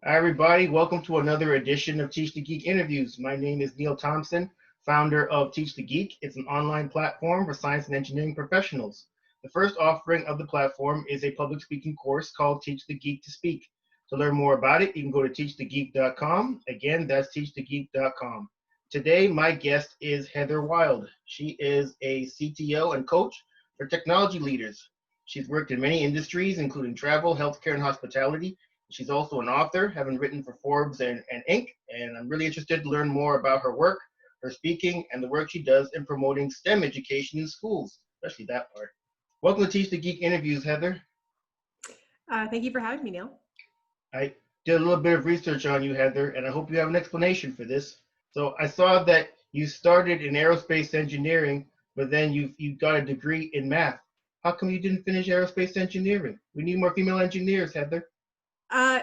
Hi, everybody. Welcome to another edition of Teach the Geek interviews. My name is Neil Thompson, founder of Teach the Geek. It's an online platform for science and engineering professionals. The first offering of the platform is a public speaking course called Teach the Geek to Speak. To learn more about it, you can go to teachthegeek.com. Again, that's teachthegeek.com. Today, my guest is Heather Wilde. She is a CTO and coach for technology leaders. She's worked in many industries, including travel, healthcare, and hospitality. She's also an author, having written for Forbes and Inc. And I'm really interested to learn more about her work, her speaking, and the work she does in promoting STEM education in schools, especially that part. Welcome to Teach the Geek interviews, Heather. Thank you for having me, Neil. I did a little bit of research on you, Heather, and I hope you have an explanation for this. So I saw that you started in aerospace engineering, but then you got a degree in math. How come you didn't finish aerospace engineering? We need more female engineers, Heather.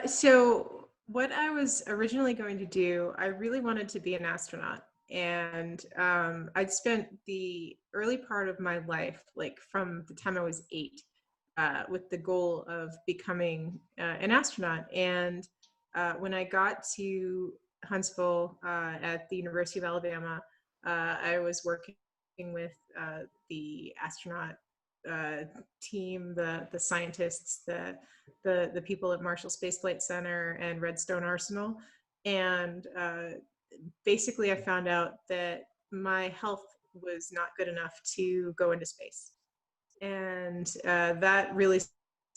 So what I was originally going to do, I really wanted to be an astronaut. And I'd spent the early part of my life, like from the time I was 8, with the goal of becoming an astronaut. And when I got to Huntsville at the University of Alabama, I was working with the astronaut team, the scientists, the people at Marshall Space Flight Center and Redstone Arsenal. And basically I found out that my health was not good enough to go into space. And that really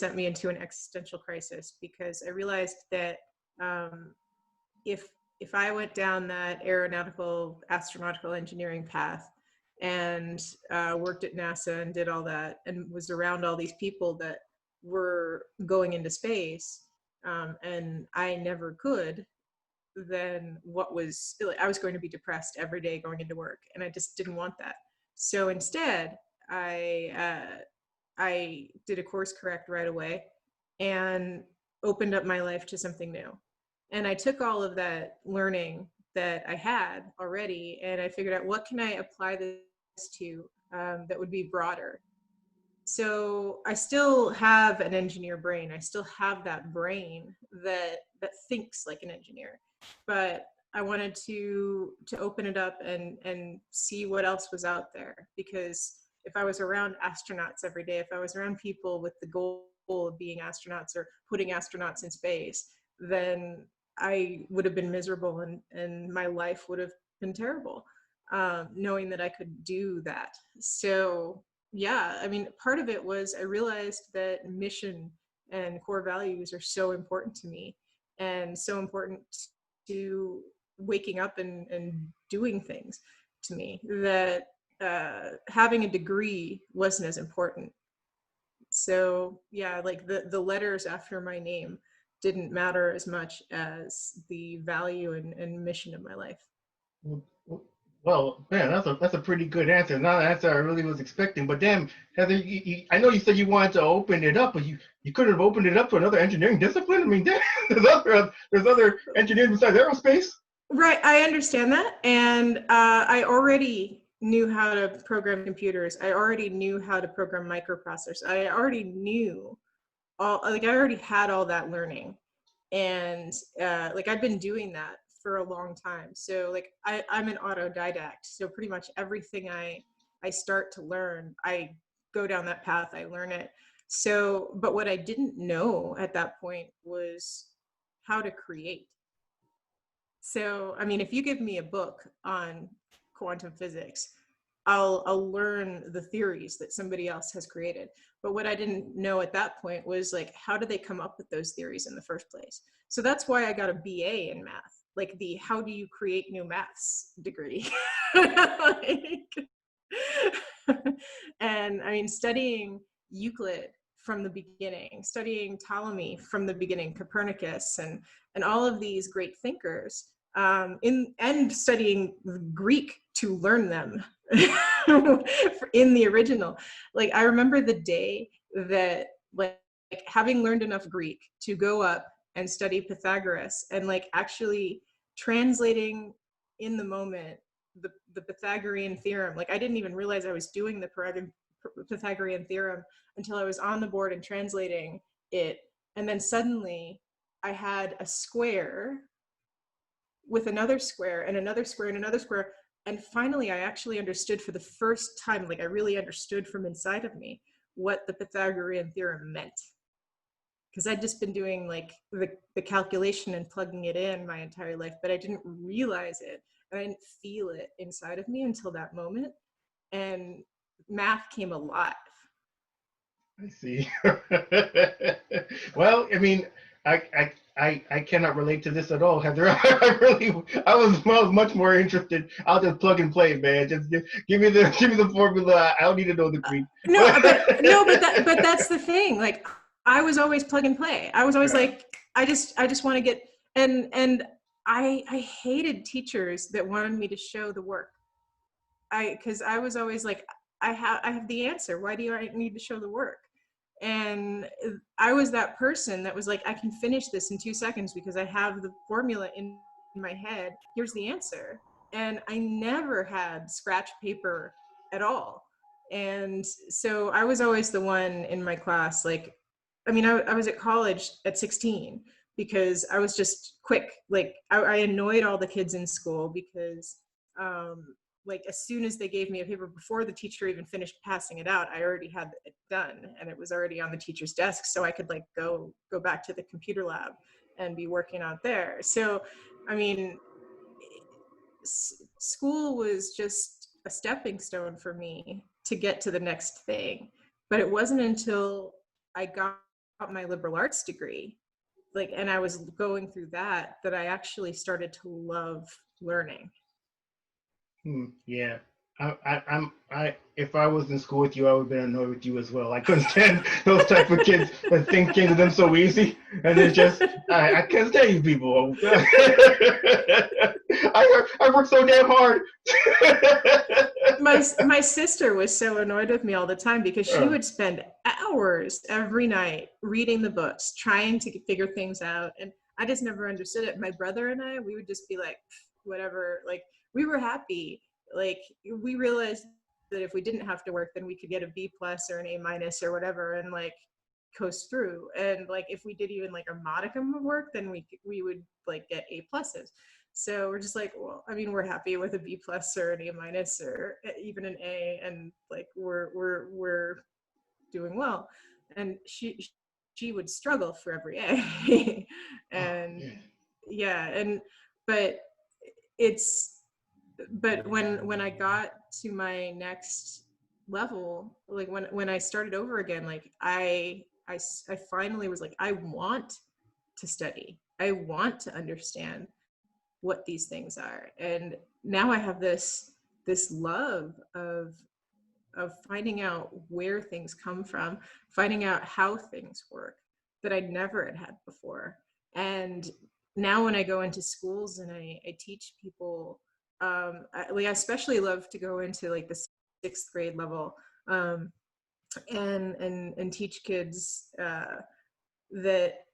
sent me into an existential crisis, because I realized that if I went down that aeronautical, astronautical engineering path and worked at NASA and did all that and was around all these people that were going into space, and I never could, then I was going to be depressed every day going into work, and I just didn't want that. So instead, I did a course correct right away and opened up my life to something new. And I took all of that learning that I had already, and I figured out, what can I apply this to that would be broader. So I still have an engineer brain. I still have that brain that thinks like an engineer, but I wanted to open it up and see what else was out there. Because if I was around astronauts every day, if I was around people with the goal of being astronauts or putting astronauts in space, then I would have been miserable, and my life would have been terrible, knowing that I could do that. So yeah, I mean, part of it was I realized that mission and core values are so important to me, and so important to waking up and doing things to me, that having a degree wasn't as important. So yeah, like the letters after my name didn't matter as much as the value and mission of my life. Well, man, that's a pretty good answer. Not the answer I really was expecting. But damn, Heather, I know you said you wanted to open it up, but you couldn't have opened it up to another engineering discipline. I mean, damn, there's other engineering besides aerospace. Right, I understand that, and I already knew how to program computers. I already knew how to program microprocessors. I already knew I already had all that learning, and like I've been doing that for a long time. So like I'm an autodidact. So pretty much everything I start to learn, I go down that path, I learn it. So, but what I didn't know at that point was how to create. So, I mean, if you give me a book on quantum physics, I'll learn the theories that somebody else has created. But what I didn't know at that point was, like, how do they come up with those theories in the first place? So that's why I got a BA in math, like the how do you create new maths degree. Like, and I mean, studying Euclid from the beginning, studying Ptolemy from the beginning, Copernicus, and all of these great thinkers, and studying Greek to learn them in the original. Like, I remember the day that, like having learned enough Greek to go up and study Pythagoras, and like actually translating in the moment the Pythagorean theorem. Like, I didn't even realize I was doing the Pythagorean theorem until I was on the board and translating it. And then suddenly I had a square with another square and another square and another square. And finally, I actually understood for the first time, like I really understood from inside of me what the Pythagorean theorem meant. Because I'd just been doing like the calculation and plugging it in my entire life, but I didn't realize it. And I didn't feel it inside of me until that moment. And math came alive. I see. Well, I mean, I cannot relate to this at all, Heather. I was much more interested. I'll just plug and play, man. Just give me the formula. I don't need to know the Greek. But that's the thing. Like, I was always plug and play. I was always like, I just want to get, and I hated teachers that wanted me to show the work. Because I was always like, I have the answer. Why do I need to show the work? And I was that person that was like, I can finish this in 2 seconds because I have the formula in my head. Here's the answer. And I never had scratch paper at all. And so I was always the one in my class. Like, I mean, I was at college at 16 because I was just quick. Like, I annoyed all the kids in school because, like, as soon as they gave me a paper, before the teacher even finished passing it out, I already had it done and it was already on the teacher's desk, so I could like go back to the computer lab and be working out there. So I mean, school was just a stepping stone for me to get to the next thing. But it wasn't until I got my liberal arts degree, like, and I was going through that I actually started to love learning. Yeah. If I was in school with you, I would have been annoyed with you as well. I couldn't stand those type of kids that think came to them so easy. And it's just, I can't stand you people. I work so damn hard. My sister was so annoyed with me all the time because she would spend hours every night reading the books, trying to figure things out. And I just never understood it. My brother and I, we would just be like, whatever, like, we were happy. Like, we realized that if we didn't have to work, then we could get a B+ or an A- or whatever and like coast through. And like, if we did even like a modicum of work, then we would like get A+. So we're just like, well, I mean, we're happy with a B+ or an A- or even an A, and like we're doing well. And she would struggle for every A. And yeah, and but when I got to my next level, like when I started over again, like I finally was like, I want to study. I want to understand what these things are. And now I have this love of finding out where things come from, finding out how things work that I never had before. And now when I go into schools and I teach people, I especially love to go into like the 6th grade level, and teach kids that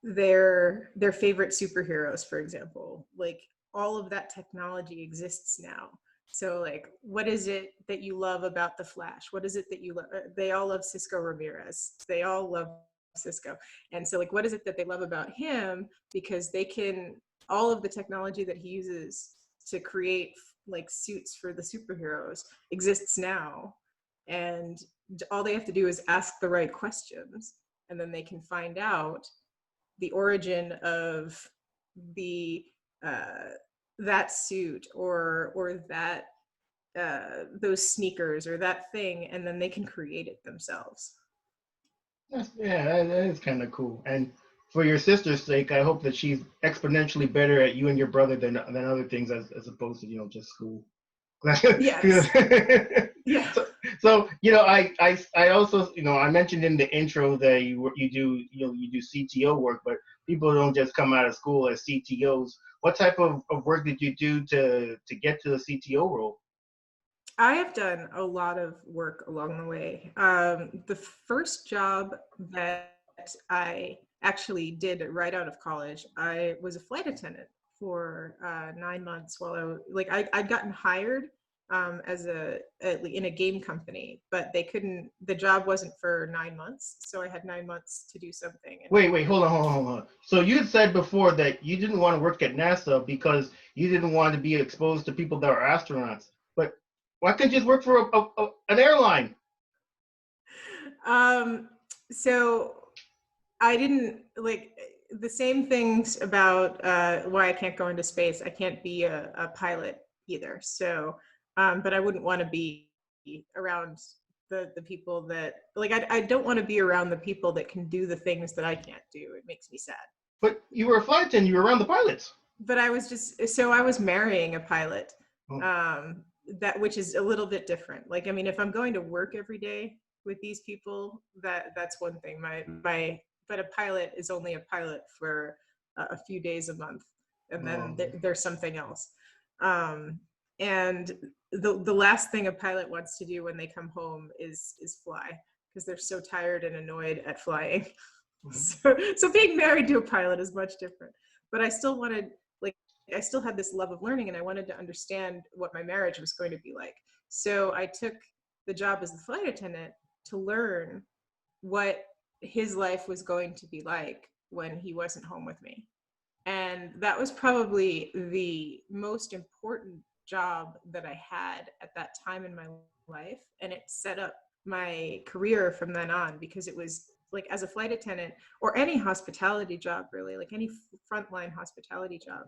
their favorite superheroes, for example, like all of that technology exists now. So like, what is it that you love about the Flash? What is it that you love? They all love Cisco Ramirez. They all love Cisco. And so like, what is it that they love about him? Because they can, all of the technology that he uses to create like suits for the superheroes exists now. And all they have to do is ask the right questions, and then they can find out the origin of the that suit or that those sneakers or that thing, and then they can create it themselves. Yeah, that is kind of cool. And for your sister's sake, I hope that she's exponentially better at you and your brother than other things, as opposed to just school. Yes. Yeah. So I also I mentioned in the intro that you do CTO work, but people don't just come out of school as CTOs. What type of work did you do to get to the CTO role? I have done a lot of work along the way. The first job that I actually did right out of college, I was a flight attendant for 9 months while I'd gotten hired as in a game company, but they couldn't. The job wasn't for 9 months, so I had 9 months to do something. And Wait, hold on. So you had said before that you didn't want to work at NASA because you didn't want to be exposed to people that are astronauts. But why couldn't you just work for an airline? So I didn't like the same things about why I can't go into space. I can't be a pilot either. So, but I wouldn't want to be around the people that like I don't want to be around the people that can do the things that I can't do. It makes me sad. But you were a flight attendant. You were around the pilots. But I was just so I was marrying a pilot. Oh. That which is a little bit different. Like, I mean, if I'm going to work every day with these people, that's one thing. But a pilot is only a pilot for a few days a month, and then there's something else. And the last thing a pilot wants to do when they come home is fly, because they're so tired and annoyed at flying. So being married to a pilot is much different. But I still wanted, like, I still had this love of learning, and I wanted to understand what my marriage was going to be like. So I took the job as the flight attendant to learn what his life was going to be like when he wasn't home with me. And that was probably the most important job that I had at that time in my life. And it set up my career from then on, because it was like, as a flight attendant or any hospitality job, really, like any frontline hospitality job,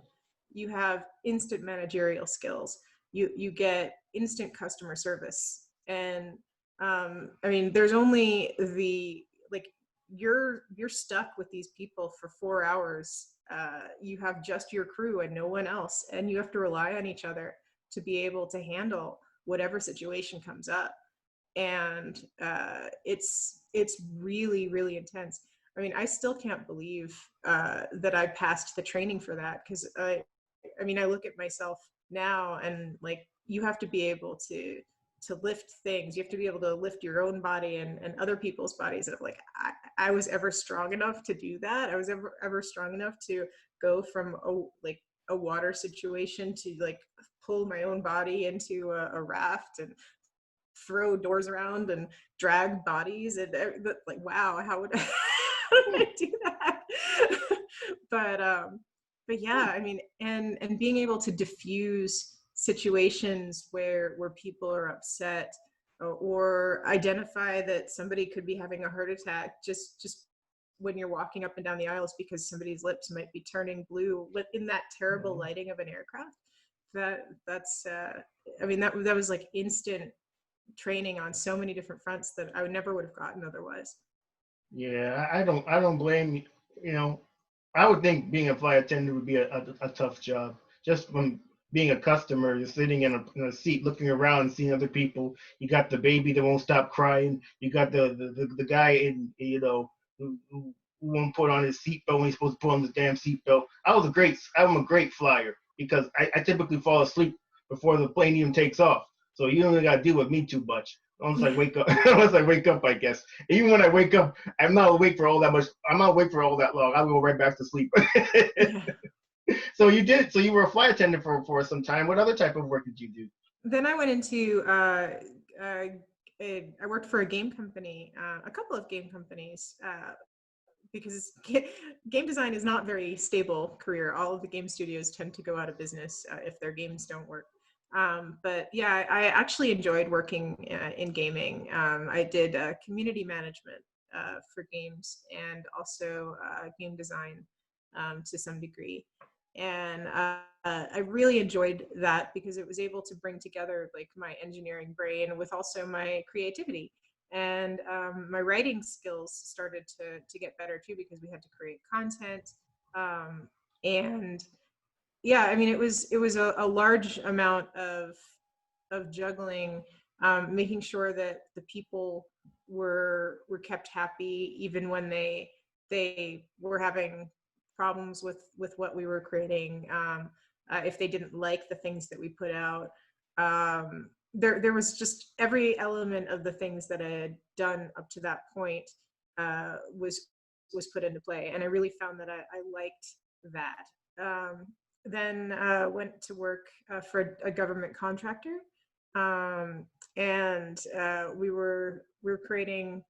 you have instant managerial skills. You get instant customer service. And I mean, there's only you're stuck with these people for 4 hours. You have just your crew and no one else, and you have to rely on each other to be able to handle whatever situation comes up. And it's really, really intense. I mean, I still can't believe that I passed the training for that, because I mean, I look at myself now, and like, you have to be able to lift things. You have to be able to lift your own body and other people's bodies. And like, I was ever strong enough to do that. I was ever strong enough to go from a water situation to like pull my own body into a raft and throw doors around and drag bodies. And like, wow, how would I do that? But yeah, I mean, and being able to diffuse situations where people are upset, or identify that somebody could be having a heart attack just when you're walking up and down the aisles, because somebody's lips might be turning blue in that terrible lighting of an aircraft. That's I mean, that was like instant training on so many different fronts that I never would have gotten otherwise. Yeah, I don't blame you. You know, I would think being a flight attendant would be a tough job. Just from being a customer, you're sitting in a seat looking around and seeing other people. You got the baby that won't stop crying. You got the guy who won't put on his seatbelt when he's supposed to put on the damn seatbelt. I'm a great flyer, because I typically fall asleep before the plane even takes off. So you don't got to deal with me too much. Once I wake up, I guess. Even when I wake up, I'm not awake for all that much. I'm not awake for all that long. I'll go right back to sleep. Yeah. So you were a flight attendant for some time. What other type of work did you do? Then I went into I worked for a game company, a couple of game companies, because game design is not very stable career. All of the game studios tend to go out of business if their games don't work. But yeah, I actually enjoyed working in gaming. I did community management for games, and also game design to some degree. And I really enjoyed that, because it was able to bring together like my engineering brain with also my creativity. And my writing skills started to get better too, because we had to create content. And yeah, I mean, it was a large amount of juggling, making sure that the people were kept happy, even when they were having problems with what we were creating. If they didn't like the things that we put out, there was just every element of the things that I had done up to that point was put into play, and I really found that I liked that. Then went to work for a government contractor, And we were creating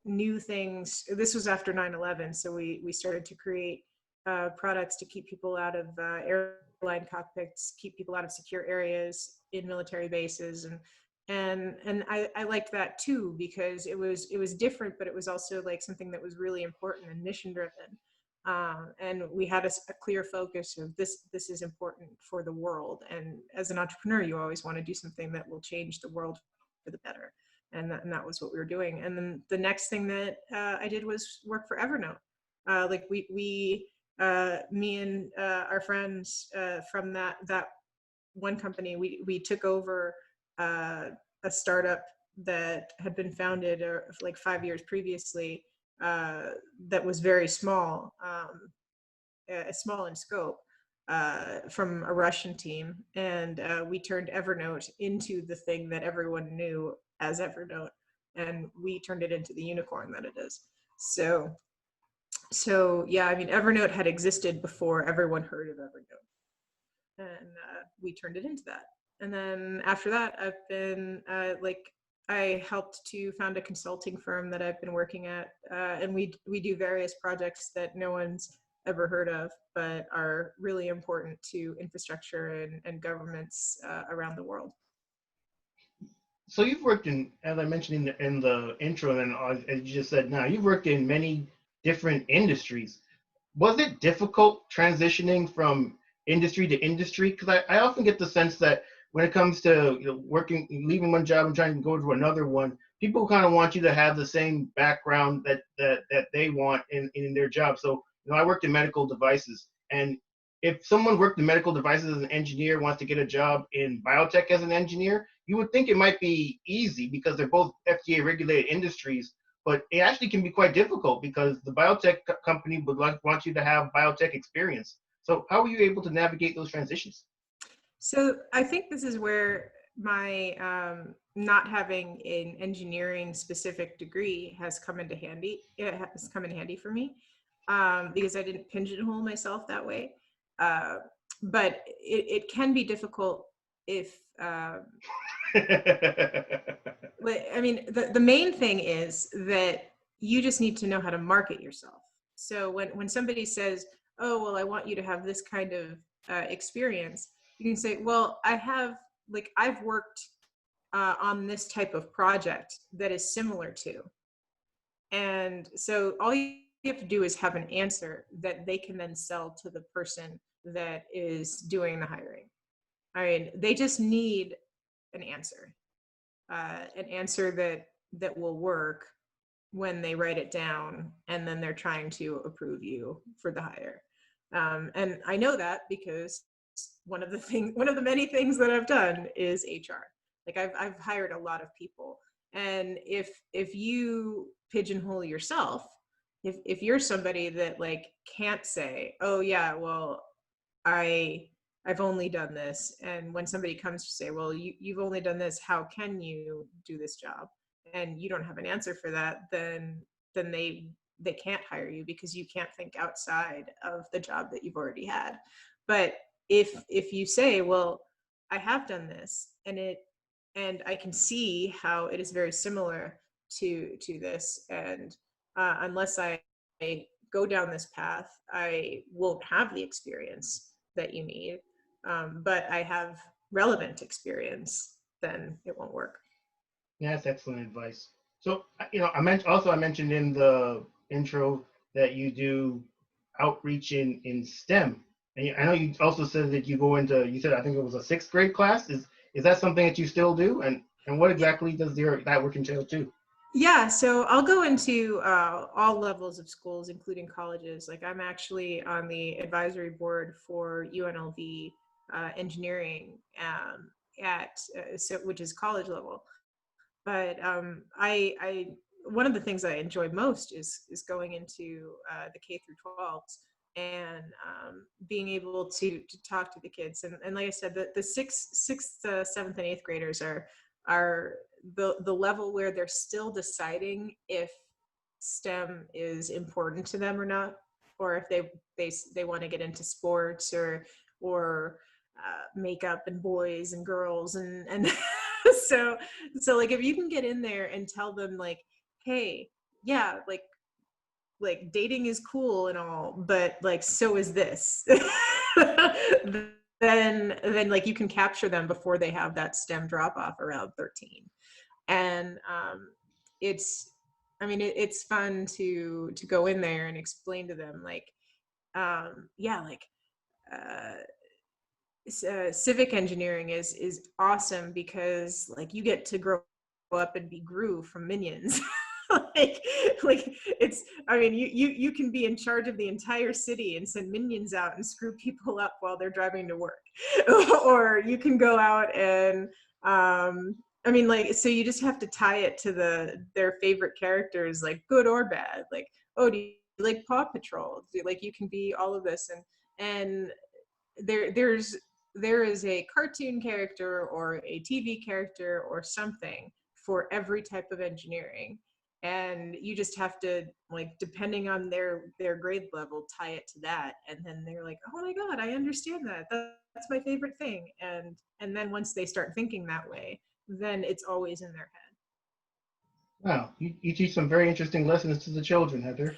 new things. This was after 9/11, so we started to create products to keep people out of airline cockpits, keep people out of secure areas in military bases, and I liked that too, because it was different, but it was also like something that was really important and mission driven. And we had a clear focus of this is important for the world. And as an entrepreneur, you always want to do something that will change the world for the better. And that was what we were doing. And then the next thing that I did was work for Evernote. Like me and our friends from that one company, we took over a startup that had been founded like 5 years previously, that was very small, small in scope, from a Russian team, and we turned Evernote into the thing that everyone knew as Evernote, and we turned it into the unicorn that it is. So yeah, I mean, Evernote had existed before everyone heard of Evernote, and we turned it into that. And then after that, I've been I helped to found a consulting firm that I've been working at, and we do various projects that no one's ever heard of, but are really important to infrastructure and governments around the world. So you've worked in, as I mentioned in the intro, and as you just said now, you've worked in many different industries. Was it difficult transitioning from industry to industry? Because I often get the sense that when it comes to working, leaving one job and trying to go to another one, people kind of want you to have the same background that they want in their job. So I worked in medical devices, and if someone worked in medical devices as an engineer wants to get a job in biotech as an engineer, you would think it might be easy because they're both FDA regulated industries, but it actually can be quite difficult because the biotech company would want you to have biotech experience. So how were you able to navigate those transitions? So I think this is where my not having an engineering specific degree has come into handy. It has come in handy for me, because I didn't pigeonhole myself that way. Uh, but it can be difficult if I mean, the main thing is that you just need to know how to market yourself. So when somebody says, oh, well, I want you to have this kind of experience, you can say, well, I've worked on this type of project that is similar to. And so all you have to do is have an answer that they can then sell to the person that is doing the hiring. I mean, they just need an answer that will work when they write it down, and then they're trying to approve you for the hire. And I know that because one of the many things that I've done is HR. Like I've hired a lot of people, and if you pigeonhole yourself, if you're somebody that like can't say, oh yeah, well, I've only done this. And when somebody comes to say, well, you've only done this, how can you do this job? And you don't have an answer for that, then they can't hire you because you can't think outside of the job that you've already had. But if you say, well, I have done this, and I can see how it is very similar to this, and unless I go down this path, I won't have the experience that you need, but I have relevant experience, then it won't work. Yeah, that's excellent advice. So, I mentioned in the intro that you do outreach in STEM. And I know you also said that you said, I think it was a 6th grade class. Is that something that you still do? And what exactly does that work entail too? Yeah, so I'll go into all levels of schools, including colleges. Like I'm actually on the advisory board for UNLV engineering, which is college level. But I one of the things I enjoy most is going into the K-12s and being able to talk to the kids. And like I said, the sixth, 7th, and 8th graders are the level where they're still deciding if STEM is important to them or not, or if they want to get into sports or makeup and boys and girls and So like if you can get in there and tell them like, hey, yeah, like dating is cool and all, but like so is this. then like you can capture them before they have that STEM drop off around 13. And it's, I mean, it's fun to go in there and explain to them like, yeah, like civic engineering is awesome because like you get to grow up and be Gru from Minions. like like it's, I mean, you can be in charge of the entire city and send minions out and screw people up while they're driving to work. Or you can go out and I mean, like, so you just have to tie it to their favorite characters, like good or bad. Like, oh, do you like Paw Patrol? Like, you can be all of this, and there is a cartoon character or a TV character or something for every type of engineering, and you just have to, like, depending on their grade level, tie it to that, and then they're like, oh my god, I understand that. That's my favorite thing. And then once they start thinking that way, then it's always in their Wow, you teach some very interesting lessons to the children, Heather.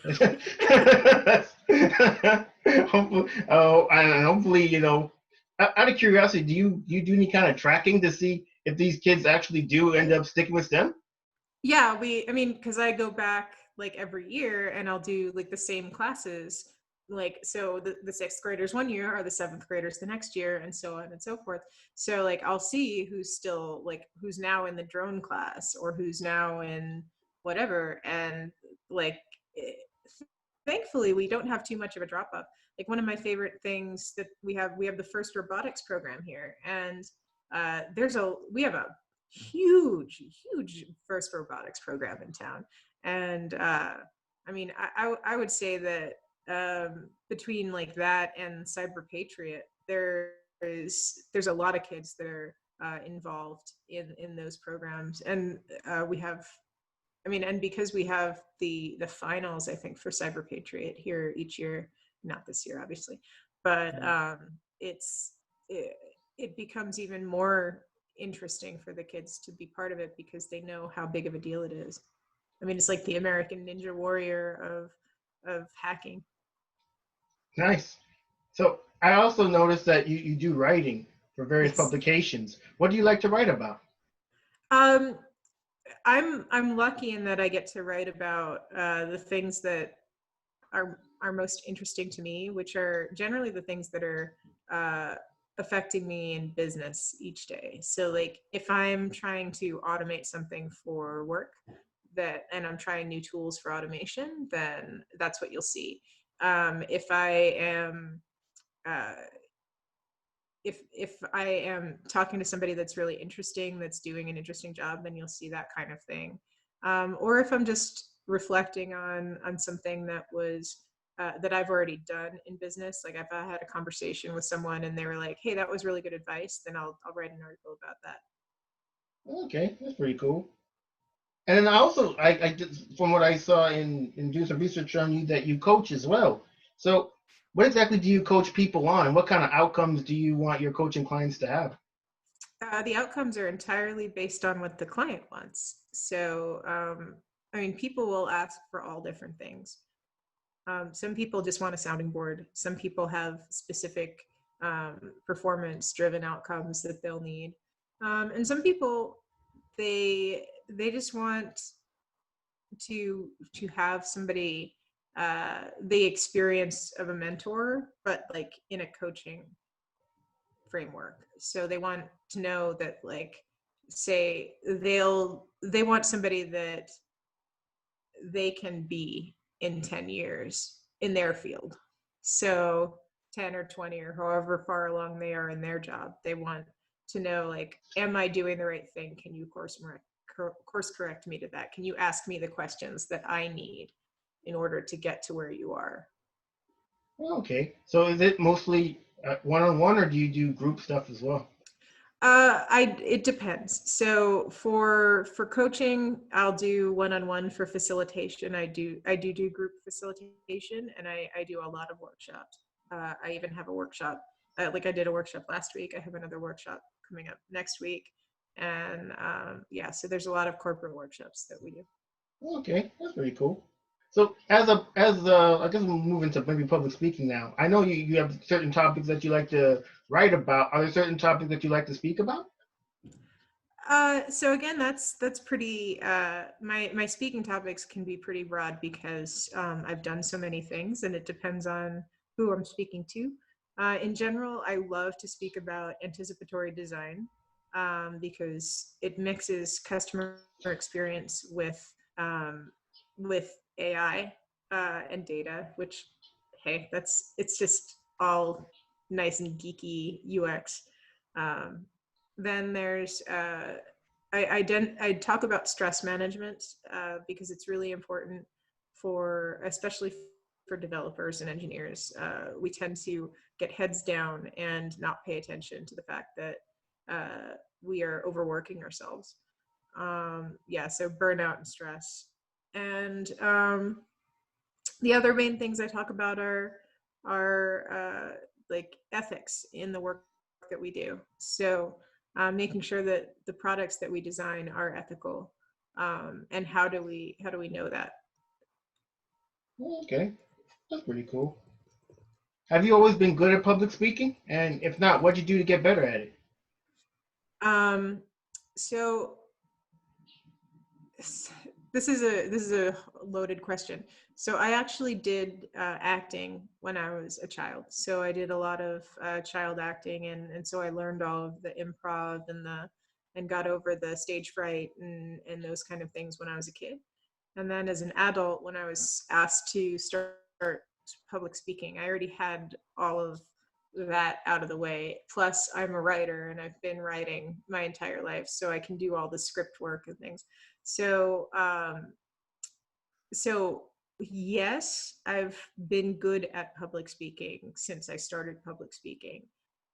Hopefully, oh, and hopefully, out of curiosity, do you do any kind of tracking to see if these kids actually do end up sticking with STEM? Yeah, I mean, because I go back like every year and I'll do like the same classes. Like, so the sixth graders one year are the seventh graders the next year, and so on and so forth. So, like, I'll see who's still, like, who's now in the drone class or who's now in whatever. And, like, eh, thankfully, we don't have too much of a drop off. Like, one of my favorite things that we have the first robotics program here. And we have a huge first robotics program in town. And I mean, I would say that between like that and Cyber Patriot, there's a lot of kids that are involved in those programs. And we have, I mean, and because we have the finals, I think, for Cyber Patriot here each year, not this year, obviously, but it's it, it becomes even more interesting for the kids to be part of it because they know how big of a deal it is. I mean, it's like the American Ninja Warrior of hacking. Nice. So I also noticed that you do writing for various Yes. publications. What do you like to write about? Um, I'm lucky in that I get to write about the things that are most interesting to me, which are generally the things that are affecting me in business each day. So, like, if I'm trying to automate something for work, and I'm trying new tools for automation, then that's what you'll see. If I am uh, if I am talking to somebody that's really interesting, that's doing an interesting job, then you'll see that kind of thing. Or if I'm just reflecting on something that was that I've already done in business, like if I had a conversation with someone and they were like, "Hey, that was really good advice," then I'll write an article about that. Okay, that's pretty cool. And then also, I did, from what I saw in doing some research on you, that you coach as well. So, what exactly do you coach people on? What kind of outcomes do you want your coaching clients to have? The outcomes are entirely based on what the client wants. So, I mean, people will ask for all different things. Some people just want a sounding board. Some people have specific performance-driven outcomes that they'll need, and some people they just want to have somebody the experience of a mentor, but like in a coaching framework. So they want to know that, like, say they want somebody that they can be in 10 years in their field. So 10 or 20 or however far along they are in their job, they want to know, like, am I doing the right thing? Can you course correct me to that? Can you ask me the questions that I need in order to get to where you are? Okay, so is it mostly one-on-one, or do you do group stuff as well? It depends. So for coaching, I'll do one-on-one. For facilitation, I do group facilitation, and I do a lot of workshops. I even have a workshop. Like, I did a workshop last week. I have another workshop coming up next week. And yeah, so there's a lot of corporate workshops that we do. Okay, that's pretty cool. So I guess we'll move into maybe public speaking now. I know you have certain topics that you like to write about. Are there certain topics that you like to speak about? So again, that's pretty. My speaking topics can be pretty broad because I've done so many things, and it depends on who I'm speaking to. In general, I love to speak about anticipatory design because it mixes customer experience with AI and data. Which, hey, it's just all nice and geeky UX. Um, then there's I talk about stress management because it's really important for especially for developers and engineers. We tend to get heads down and not pay attention to the fact that we are overworking ourselves. Yeah, so burnout and stress. And the other main things I talk about are like ethics in the work that we do. So making sure that the products that we design are ethical, and how do we know that? Okay, that's pretty cool. Have you always been good at public speaking? And if not, what'd you do to get better at it? Um, so this is a loaded question. So I actually did acting when I was a child. So I did a lot of child acting, and so I learned all of the improv and got over the stage fright and those kind of things when I was a kid. And then as an adult, when I was asked to start public speaking, I already had all of that out of the way. Plus, I'm a writer and I've been writing my entire life, so I can do all the script work and things. So, so yes, I've been good at public speaking since I started public speaking.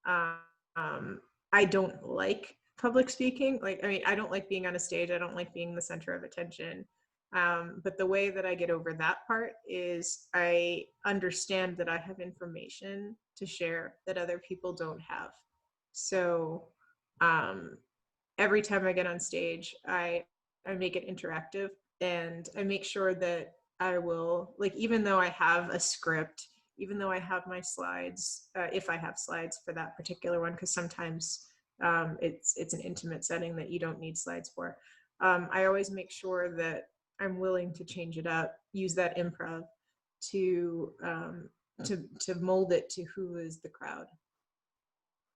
Um, I don't like public speaking. Like, I mean, I don't like being on a stage. I don't like being the center of attention. But the way that I get over that part is I understand that I have information to share that other people don't have. So um, every time I get on stage, I make it interactive, and I make sure that I will, like, even though I have a script, even though I have my slides, if I have slides for that particular one, because sometimes it's an intimate setting that you don't need slides for. I always make sure that I'm willing to change it up, use that improv to to mold it to who is the crowd.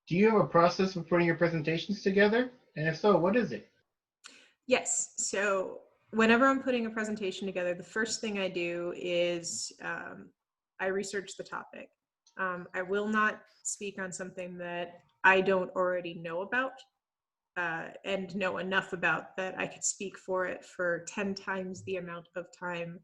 Do you have a process for putting your presentations together? And if so, what is it? Yes. So whenever I'm putting a presentation together, the first thing I do is I research the topic. I will not speak on something that I don't already know about and know enough about that I could speak for it for 10 times the amount of time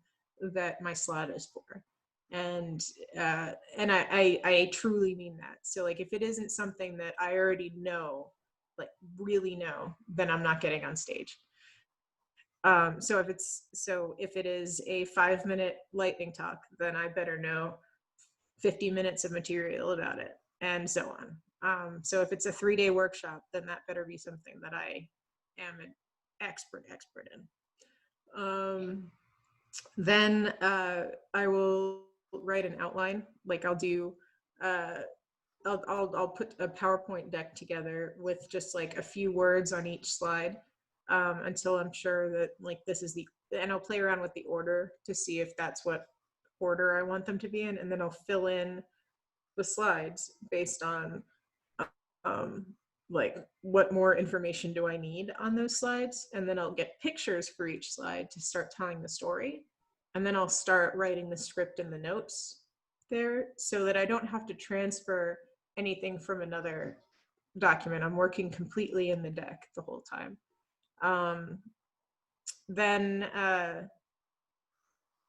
that my slot is for. And I truly mean that. So like if it isn't something that I already know, like really know, then I'm not getting on stage. So if it is a 5-minute lightning talk, then I better know 50 minutes of material about it, and so on. So if it's a 3-day workshop, then that better be something that I am an expert in. Then I will write an outline. Like I'll do, uh, I'll put a PowerPoint deck together with just like a few words on each slide until I'm sure that like this is and I'll play around with the order to see if that's what order I want them to be in, and then I'll fill in the slides based on um, like what more information do I need on those slides, and then I'll get pictures for each slide to start telling the story, and then I'll start writing the script and the notes there so that I don't have to transfer anything from another document. I'm working completely in the deck the whole time. Then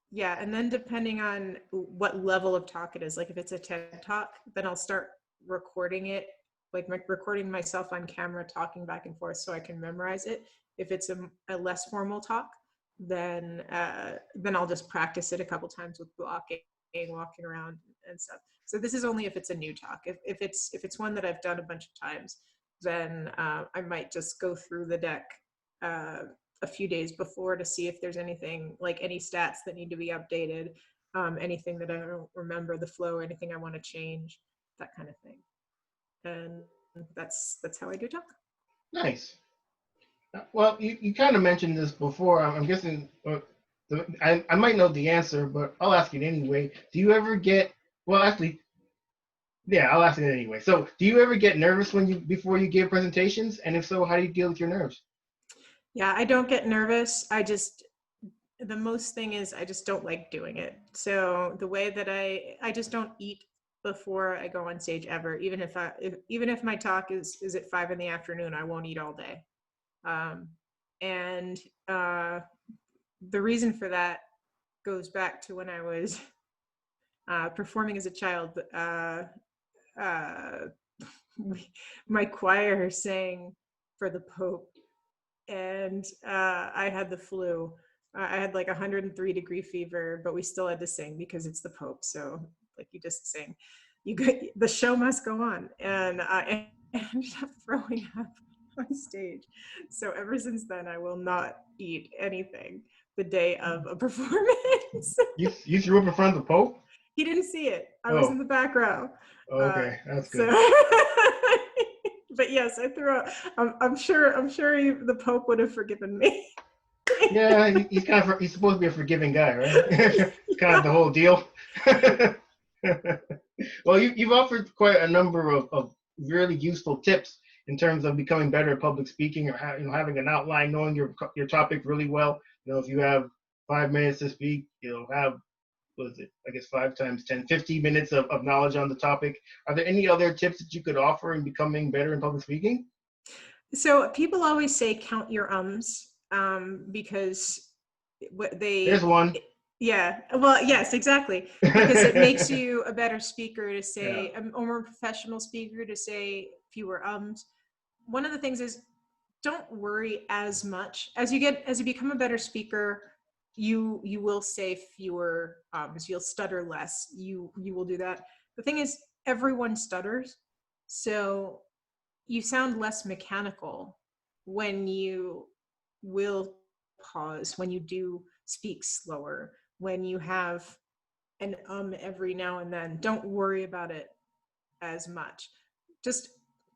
yeah, and then depending on what level of talk it is, like if it's a TED talk, then I'll start recording it, like recording myself on camera talking back and forth so I can memorize it. If it's a less formal talk, then I'll just practice it a couple times with walking around and stuff. So this is only if it's a new talk. If it's one that I've done a bunch of times, then I might just go through the deck a few days before to see if there's anything, like any stats that need to be updated, anything that I don't remember the flow, anything I want to change, that kind of thing. And that's how I do talk. Nice. Well, you kind of mentioned this before. I'm guessing I might know the answer, but I'll ask it anyway. Do you ever get, well, actually, yeah, I'll ask it anyway. So, do you ever get nervous before you give presentations? And if so, how do you deal with your nerves? Yeah, I don't get nervous. The most thing is I just don't like doing it. So the way that I just don't eat before I go on stage ever. Even if my talk is at 5 p.m, I won't eat all day. And the reason for that goes back to when I was performing as a child. My choir sang for the Pope, and I had the flu. I had like 103-degree fever, but we still had to sing because it's the Pope. So like you just sing, the show must go on. And I ended up throwing up on stage. So ever since then, I will not eat anything the day of a performance. You threw up in front of the Pope? He didn't see it. I was in the back row. Okay, that's good. But yes, I threw up. I'm sure the Pope would have forgiven me. Yeah, he's supposed to be a forgiving guy, right? It's kind of the whole deal. Well, you've offered quite a number of really useful tips in terms of becoming better at public speaking, or having an outline, knowing your topic really well. If you have 5 minutes to speak, have, what is it? I guess 5 times 10, 50 minutes of knowledge on the topic. Are there any other tips that you could offer in becoming better in public speaking? So people always say count your ums, because There's one. Yeah, well, yes, exactly. Because it makes you a better speaker to say, Yeah. a more professional speaker to say fewer ums. One of the things is, don't worry as much as you become a better speaker. You will say fewer ums. You'll stutter less. You will do that. The thing is, everyone stutters, so you sound less mechanical when you will pause, when you do speak slower, when you have an every now and then. Don't worry about it as much. Just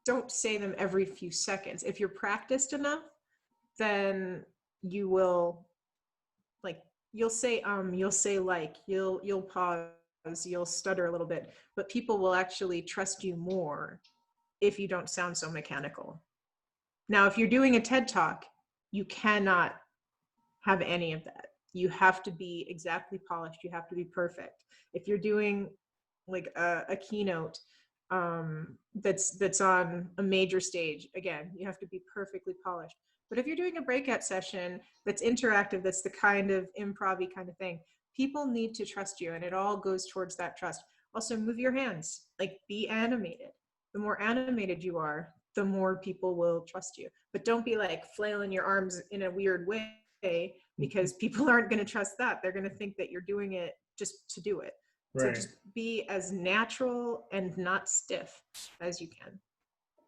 don't say them every few seconds. If you're practiced enough, then you will, like, you'll say you'll pause, you'll stutter a little bit, but people will actually trust you more if you don't sound so mechanical. Now, if you're doing a TED Talk, you cannot have any of that. You have to be exactly polished. You have to be perfect. If you're doing like a keynote that's on a major stage, again, you have to be perfectly polished. But if you're doing a breakout session that's interactive, that's the kind of improv-y kind of thing, people need to trust you, and it all goes towards that trust. Also, move your hands, like, be animated. The more animated you are, the more people will trust you. But don't be like flailing your arms in a weird way, because people aren't going to trust that. They're going to think that you're doing it just to do it. Right. So just be as natural and not stiff as you can.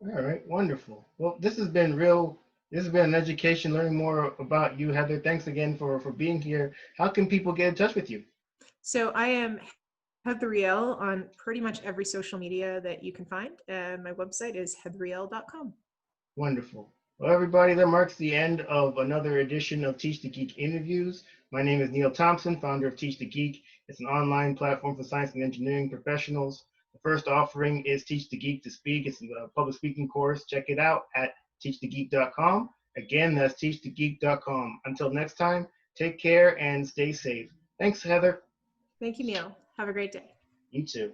All right, wonderful. Well, this has been an education, learning more about you, Heather. Thanks again for being here. How can people get in touch with you? So I am Heather Wilde on pretty much every social media that you can find, and my website is heatherwilde.com. Wonderful. Well, everybody, that marks the end of another edition of Teach the Geek interviews. My name is Neil Thompson, founder of Teach the Geek. It's an online platform for science and engineering professionals. The first offering is Teach the Geek to Speak. It's a public speaking course. Check it out at teachthegeek.com. Again, that's teachthegeek.com. Until next time, take care and stay safe. Thanks, Heather. Thank you, Neil. Have a great day. You too.